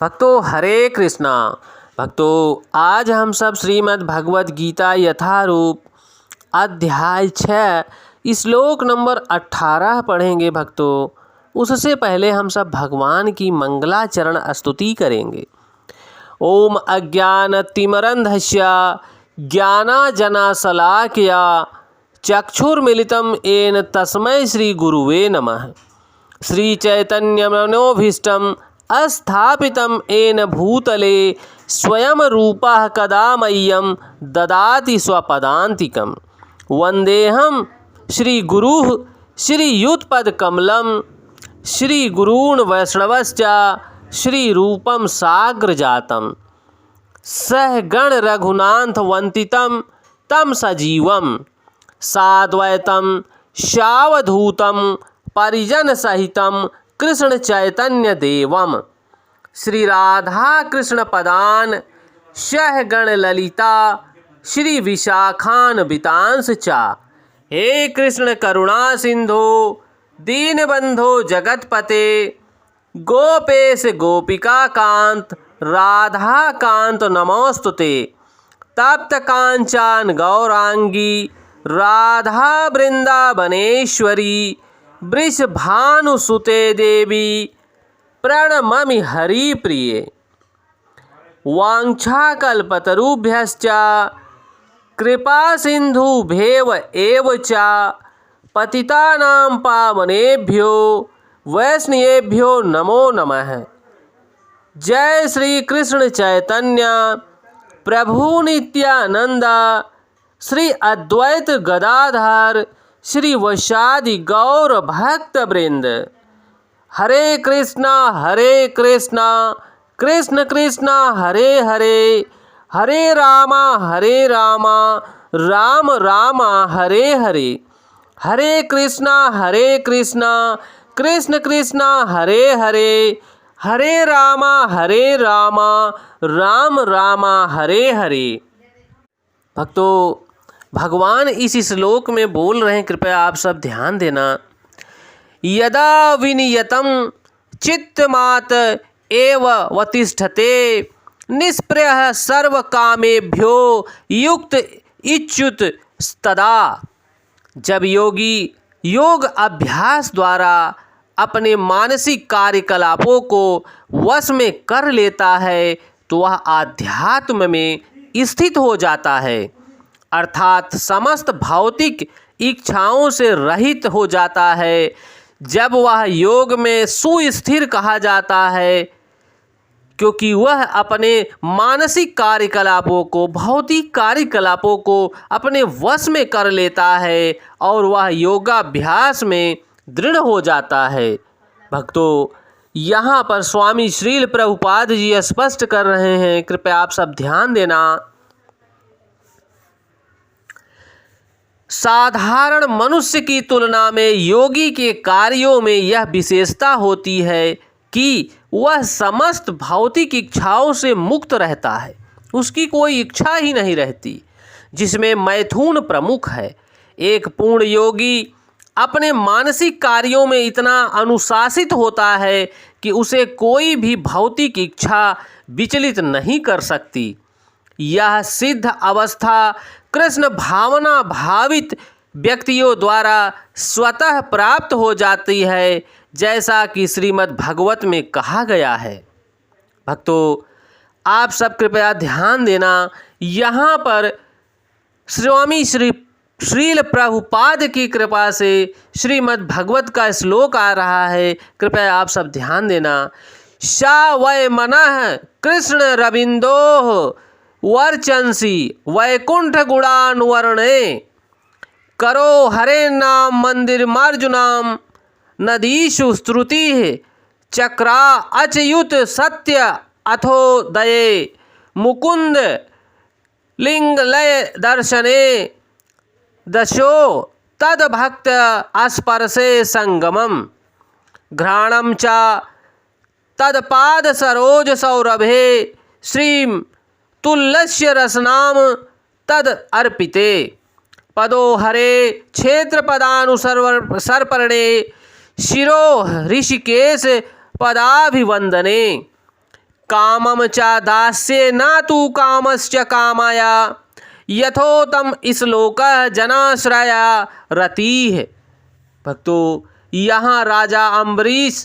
भक्तों हरे कृष्णा। भक्तों आज हम सब श्रीमद् भगवद गीता यथारूप अध्याय 6 श्लोक नंबर 18 पढ़ेंगे। भक्तों उससे पहले हम सब भगवान की मंगलाचरण स्तुति करेंगे। ओम अज्ञानतिमिरन्धस्य ज्ञानांजनशलाकया चक्षुर्मिलितं येन तस्मै श्री गुरुवे नमः। श्री चैतन्यमनोभीष्टं स्थापितं येन भूतले स्वयं रूपः कदा मह्यं ददाति स्वपदान्तिकं। वन्देऽहं श्रीगुरुः श्रीयुतपदकमलं श्रीगुरून् वैष्णवश्च श्रीरूपं साग्रजातं सहगण रघुनाथवन्दितं तं सजीवं साद्वैतं सावधूतं परिजनसहितं कृष्ण चैतन्य देवम श्री राधा कृष्ण पदान सहगण ललिता श्री विशाखान वितांस चा। हे कृष्ण करुणा सिंधु दीनबंधो जगतपते गोपेश गोपिका कांत राधा कांत नमोस्तुते। तप्त कांचन गौरांगी राधा वृंदावनेश्वरी वृषभानुसुते देवी प्रणमामि हरिप्रिये। वाञ्छाकल्पतरुभ्यश्च कृपा सिन्धुभ्येव एव च पतितानां पावनेभ्यो वैष्णवेभ्यो नमो नमः। जय श्री कृष्ण चैतन्य प्रभु नित्यानंद श्री अद्वैत गदाधर श्री वैशादि गौर भक्त वृंद। हरे कृष्णा कृष्ण कृष्णा हरे हरे हरे रामा राम राम हरे हरे। हरे कृष्णा कृष्ण कृष्णा हरे हरे हरे राम राम राम हरे हरे। भक्तों भगवान इस श्लोक में बोल रहे हैं, कृपया आप सब ध्यान देना। यदा विनियतं चित्तमात एव वतिष्ठते निष्प्रयः सर्वकामेभ्यो युक्त इच्युत तदा। जब योगी योग अभ्यास द्वारा अपने मानसिक कार्यकलापों को वश में कर लेता है तो वह आध्यात्म में स्थित हो जाता है, अर्थात समस्त भौतिक इच्छाओं से रहित हो जाता है। जब वह योग में सुस्थिर कहा जाता है क्योंकि वह अपने मानसिक कार्यकलापों को भौतिक कार्यकलापों को अपने वश में कर लेता है और वह योगाभ्यास में दृढ़ हो जाता है। भक्तों यहाँ पर स्वामी श्रील प्रभुपाद जी स्पष्ट कर रहे हैं, कृपया आप सब ध्यान देना। साधारण मनुष्य की तुलना में योगी के कार्यों में यह विशेषता होती है कि वह समस्त भौतिक इच्छाओं से मुक्त रहता है, उसकी कोई इच्छा ही नहीं रहती, जिसमें मैथुन प्रमुख है। एक पूर्ण योगी अपने मानसिक कार्यों में इतना अनुशासित होता है कि उसे कोई भी भौतिक इच्छा विचलित नहीं कर सकती। यह सिद्ध अवस्था कृष्ण भावना भावित व्यक्तियों द्वारा स्वतः प्राप्त हो जाती है, जैसा कि श्रीमद् भागवत में कहा गया है। भक्तों आप सब कृपया ध्यान देना। यहाँ पर स्वामी श्रील प्रभुपाद की कृपा से श्रीमद् भागवत का श्लोक आ रहा है, कृपया आप सब ध्यान देना। सा वै मनः कृष्ण रविंदो वर्चंसी वैकुंठ गुणानुवर्णे करो हरे नाम मंदिर मार्जुनाम नदीषु श्रुति चक्रा अच्युत सत्य अथोदये मुकुंद लिंगलय दर्शने दशो तद्भक्त स्पर्शे संगमम घ्राणम च तत्पाद सरोज सौरभे श्रीम तुल्यस्य रसनाम तद अर्पिते पदो हरे क्षेत्र पदानुसर्पणे शिरो ऋषिकेश पदाभिवंदने कामम च दास्ये न तु कामश्च कामाय यथोतम श्लोक जनाश्रया रतिः। भक्तों, यहाँ राजा अम्बरीश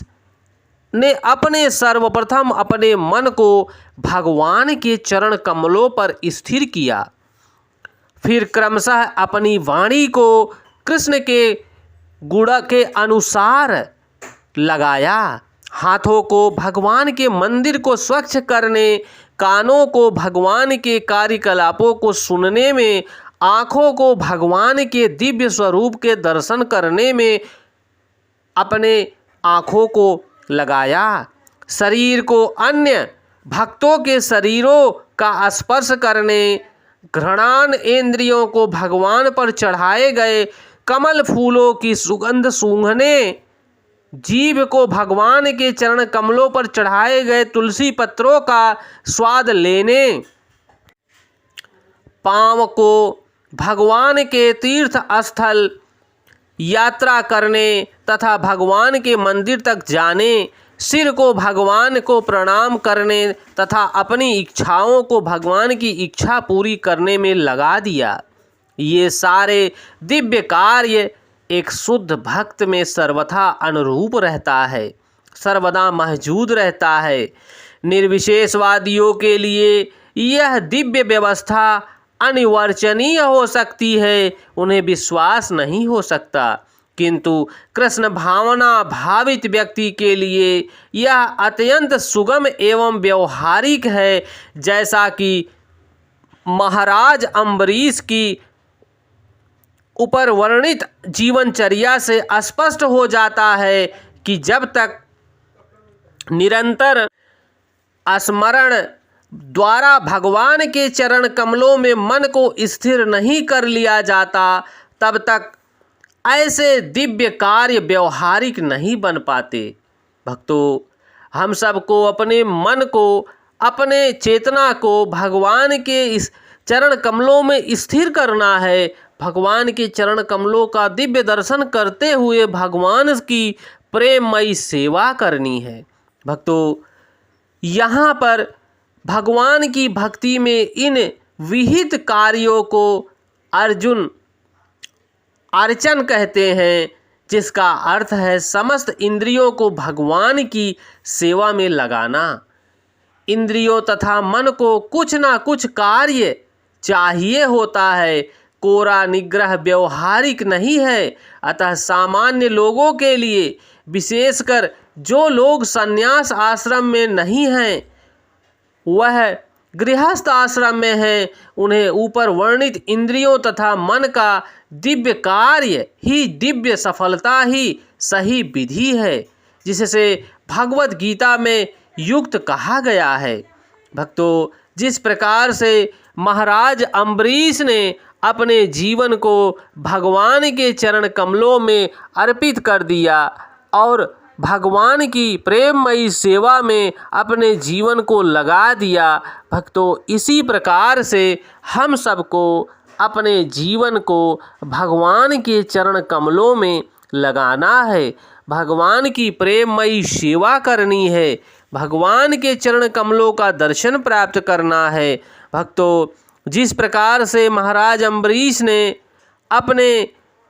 ने अपने सर्वप्रथम अपने मन को भगवान के चरण कमलों पर स्थिर किया, फिर क्रमशः अपनी वाणी को कृष्ण के गुण के अनुसार लगाया। हाथों को भगवान के मंदिर को स्वच्छ करने, कानों को भगवान के कार्यकलापों को सुनने में, आँखों को भगवान के दिव्य स्वरूप के दर्शन करने में अपने आँखों को लगाया। शरीर को अन्य भक्तों के शरीरों का स्पर्श करने, घ्राण इंद्रियों को भगवान पर चढ़ाए गए कमल फूलों की सुगंध सूंघने, जीभ को भगवान के चरण कमलों पर चढ़ाए गए तुलसी पत्रों का स्वाद लेने, पाँव को भगवान के तीर्थ स्थल यात्रा करने तथा भगवान के मंदिर तक जाने, सिर को भगवान को प्रणाम करने तथा अपनी इच्छाओं को भगवान की इच्छा पूरी करने में लगा दिया। ये सारे दिव्य कार्य एक शुद्ध भक्त में सर्वथा अनुरूप रहता है, सर्वदा मौजूद रहता है। निर्विशेषवादियों के लिए यह दिव्य व्यवस्था अनिर्वचनीय हो सकती है, उन्हें विश्वास नहीं हो सकता, किंतु कृष्ण भावना भावित व्यक्ति के लिए यह अत्यंत सुगम एवं व्यवहारिक है। जैसा कि महाराज अम्बरीश की ऊपर वर्णित जीवनचर्या से स्पष्ट हो जाता है कि जब तक निरंतर स्मरण द्वारा भगवान के चरण कमलों में मन को स्थिर नहीं कर लिया जाता, तब तक ऐसे दिव्य कार्य व्यवहारिक नहीं बन पाते। भक्तों, हम सबको अपने मन को, अपने चेतना को भगवान के इस चरण कमलों में स्थिर करना है। भगवान के चरण कमलों का दिव्य दर्शन करते हुए भगवान की प्रेममयी सेवा करनी है। भक्तों, यहाँ पर भगवान की भक्ति में इन विहित कार्यों को अर्चन कहते हैं, जिसका अर्थ है समस्त इंद्रियों को भगवान की सेवा में लगाना। इंद्रियों तथा मन को कुछ ना कुछ कार्य चाहिए होता है, कोरा निग्रह व्यवहारिक नहीं है। अतः सामान्य लोगों के लिए, विशेषकर जो लोग संन्यास आश्रम में नहीं हैं, वह गृहस्थ आश्रम में हैं, उन्हें ऊपर वर्णित इंद्रियों तथा मन का दिव्य कार्य ही दिव्य सफलता ही सही विधि है, जिससे भगवत गीता में युक्त कहा गया है। भक्तों, जिस प्रकार से महाराज अम्बरीश ने अपने जीवन को भगवान के चरण कमलों में अर्पित कर दिया और भगवान की प्रेममयी सेवा में अपने जीवन को लगा दिया, भक्तों, इसी प्रकार से हम सबको अपने जीवन को भगवान के चरण कमलों में लगाना है, भगवान की प्रेममयी सेवा करनी है, भगवान के चरण कमलों का दर्शन प्राप्त करना है। भक्तों, जिस प्रकार से महाराज अम्बरीश ने अपने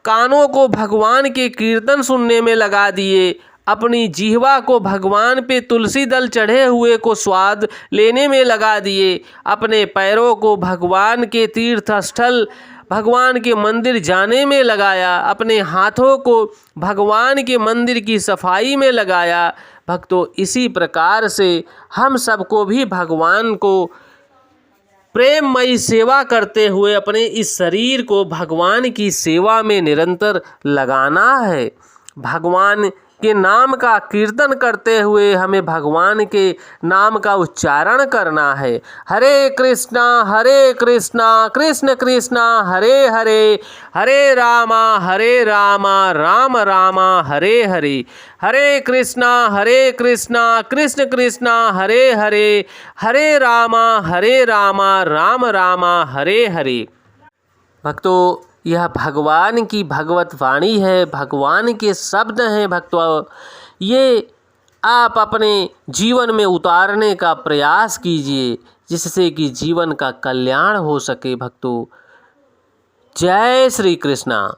कानों को भगवान के कीर्तन सुनने में लगा दिए, अपनी जिह्वा को भगवान पे तुलसी दल चढ़े हुए को स्वाद लेने में लगा दिए, अपने पैरों को भगवान के तीर्थ स्थल भगवान के मंदिर जाने में लगाया, अपने हाथों को भगवान के मंदिर की सफाई में लगाया। भक्तों, इसी प्रकार से हम सबको भी भगवान को प्रेममयी सेवा करते हुए अपने इस शरीर को भगवान की सेवा में निरंतर लगाना है। भगवान के नाम का कीर्तन करते हुए हमें भगवान के नाम का उच्चारण करना है। हरे कृष्णा कृष्ण कृष्णा हरे हरे, हरे रामा राम रामा हरे हरे, हरे कृष्णा कृष्ण कृष्णा हरे हरे, हरे रामा राम रामा हरे हरे। भक्तों, यह भगवान की भगवत वाणी है, भगवान के शब्द हैं। भक्तों, ये आप अपने जीवन में उतारने का प्रयास कीजिए, जिससे कि जीवन का कल्याण हो सके। भक्तों, जय श्री कृष्णा।